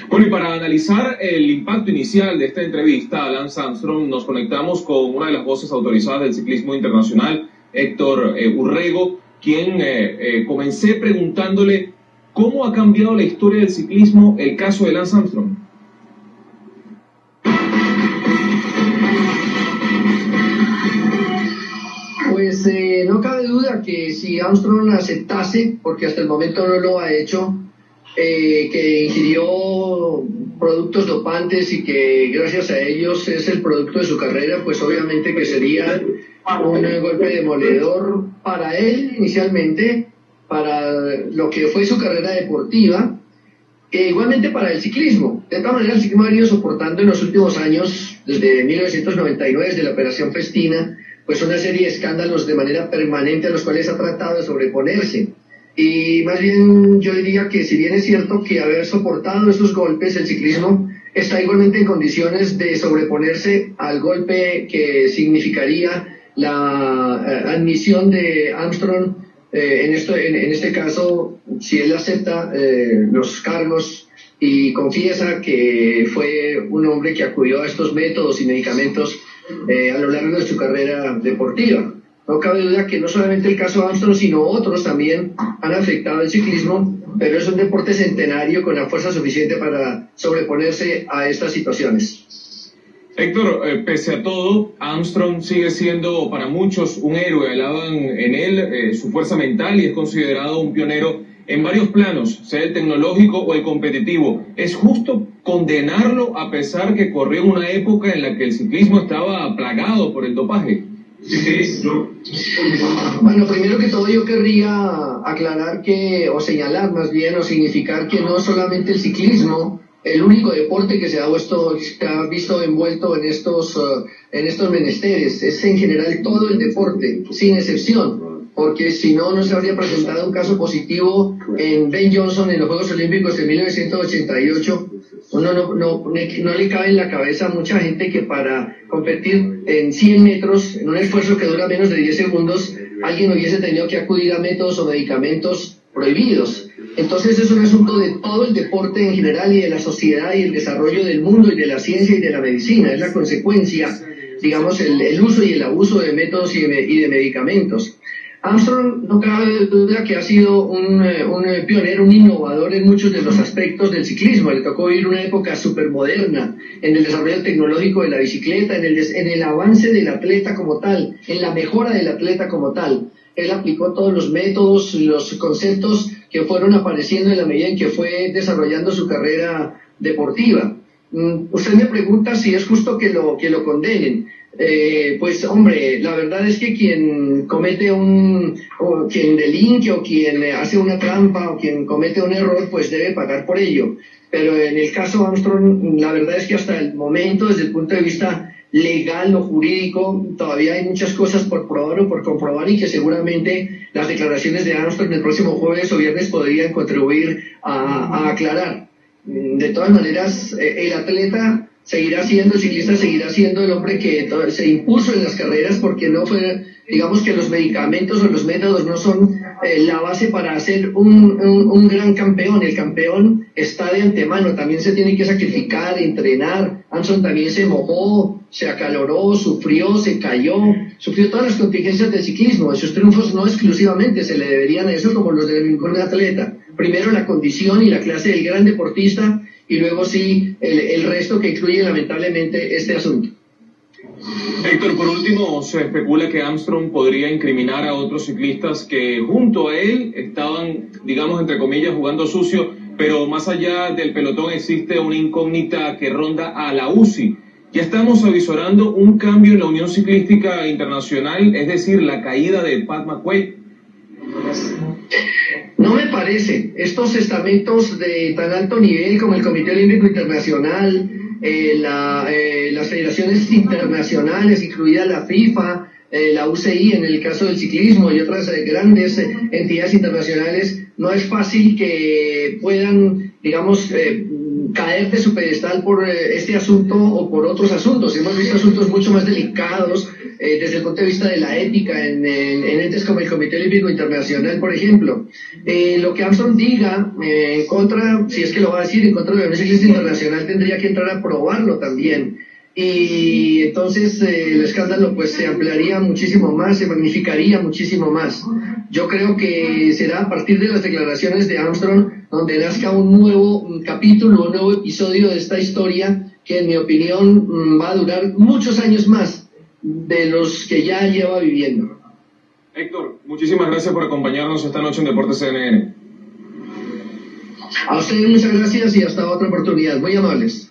Bueno, y para analizar el impacto inicial de esta entrevista a Lance Armstrong, nos conectamos con una de las voces autorizadas del ciclismo internacional, Héctor Urrego, quien comencé preguntándole cómo ha cambiado la historia del ciclismo el caso de Lance Armstrong. Pues no cabe duda que si Armstrong aceptase, porque hasta el momento no lo ha hecho, que ingirió productos dopantes y que gracias a ellos es el producto de su carrera, pues obviamente que sería un golpe demoledor para él inicialmente, para lo que fue su carrera deportiva, e igualmente para el ciclismo. De esta manera el ciclismo ha venido soportando en los últimos años, desde 1999, desde la Operación Festina, pues una serie de escándalos de manera permanente a los cuales ha tratado de sobreponerse. Y más bien yo diría que si bien es cierto que haber soportado esos golpes, el ciclismo está igualmente en condiciones de sobreponerse al golpe que significaría la admisión de Armstrong, en este caso, si él acepta los cargos y confiesa que fue un hombre que acudió a estos métodos y medicamentos a lo largo de su carrera deportiva. No cabe duda que no solamente el caso Armstrong, sino otros también han afectado el ciclismo, pero es un deporte centenario con la fuerza suficiente para sobreponerse a estas situaciones. Héctor, pese a todo, Armstrong sigue siendo para muchos un héroe. Alaban en él su fuerza mental y es considerado un pionero en varios planos, sea el tecnológico o el competitivo. ¿Es justo condenarlo a pesar que corrió una época en la que el ciclismo estaba plagado por el dopaje? Bueno, primero que todo yo querría aclarar o señalar más bien, o significar que no solamente el ciclismo, el único deporte que se ha visto envuelto en estos menesteres, es en general todo el deporte, sin excepción, porque si no, no se habría presentado un caso positivo en Ben Johnson en los Juegos Olímpicos de 1988. Uno no le cabe en la cabeza a mucha gente que para competir en 100 metros, en un esfuerzo que dura menos de 10 segundos, alguien hubiese tenido que acudir a métodos o medicamentos prohibidos. Entonces es un asunto de todo el deporte en general y de la sociedad y el desarrollo del mundo y de la ciencia y de la medicina. Es la consecuencia, digamos, el uso y el abuso de métodos y de medicamentos. Armstrong no cabe duda que ha sido un pionero, un innovador en muchos de los aspectos del ciclismo. Le tocó vivir una época súper moderna en el desarrollo tecnológico de la bicicleta, en el avance del atleta como tal, en la mejora del atleta como tal. Él aplicó todos los métodos, los conceptos que fueron apareciendo en la medida en que fue desarrollando su carrera deportiva. Usted me pregunta si es justo que lo condenen. Pues hombre, la verdad es que quien comete o quien delinque o quien hace una trampa o quien comete un error, pues debe pagar por ello. Pero en el caso Armstrong, la verdad es que hasta el momento, desde el punto de vista legal o jurídico, todavía hay muchas cosas por probar o por comprobar y que seguramente las declaraciones de Armstrong el próximo jueves o viernes podrían contribuir a aclarar. De todas maneras, el atleta seguirá siendo, el ciclista seguirá siendo el hombre que se impuso en las carreras, porque no fue, digamos que los medicamentos o los métodos no son la base para ser un gran campeón. El campeón está de antemano, también se tiene que sacrificar, entrenar. Armstrong también se mojó, se acaloró, sufrió, se cayó, sufrió todas las contingencias del ciclismo. Sus triunfos no exclusivamente se le deberían a eso como los de ningún atleta. Primero la condición y la clase del gran deportista, y luego sí el resto que incluye lamentablemente este asunto. Héctor, por último, se especula que Armstrong podría incriminar a otros ciclistas que junto a él estaban, digamos, entre comillas, jugando sucio, pero más allá del pelotón existe una incógnita que ronda a la UCI. Ya estamos avisorando un cambio en la Unión Ciclística Internacional, es decir, la caída de Pat McQuaid. No me parece. Estos estamentos de tan alto nivel como el Comité Olímpico Internacional, las federaciones internacionales, incluida la FIFA, la UCI en el caso del ciclismo y otras grandes entidades internacionales, no es fácil que puedan, digamos, caer de su pedestal por este asunto o por otros asuntos. Hemos visto asuntos mucho más delicados desde el punto de vista de la ética en entes como el Comité Olímpico Internacional, por ejemplo. Lo que Armstrong diga en contra, si es que lo va a decir, en contra de la Unión Ciclista Internacional, tendría que entrar a probarlo también. Y entonces el escándalo pues se ampliaría muchísimo más, se magnificaría muchísimo más. Yo creo que será a partir de las declaraciones de Armstrong donde nazca un nuevo capítulo, un nuevo episodio de esta historia que en mi opinión va a durar muchos años más de los que ya lleva viviendo. Héctor, muchísimas gracias por acompañarnos esta noche en Deportes CNN. A ustedes muchas gracias y hasta otra oportunidad. Muy amables.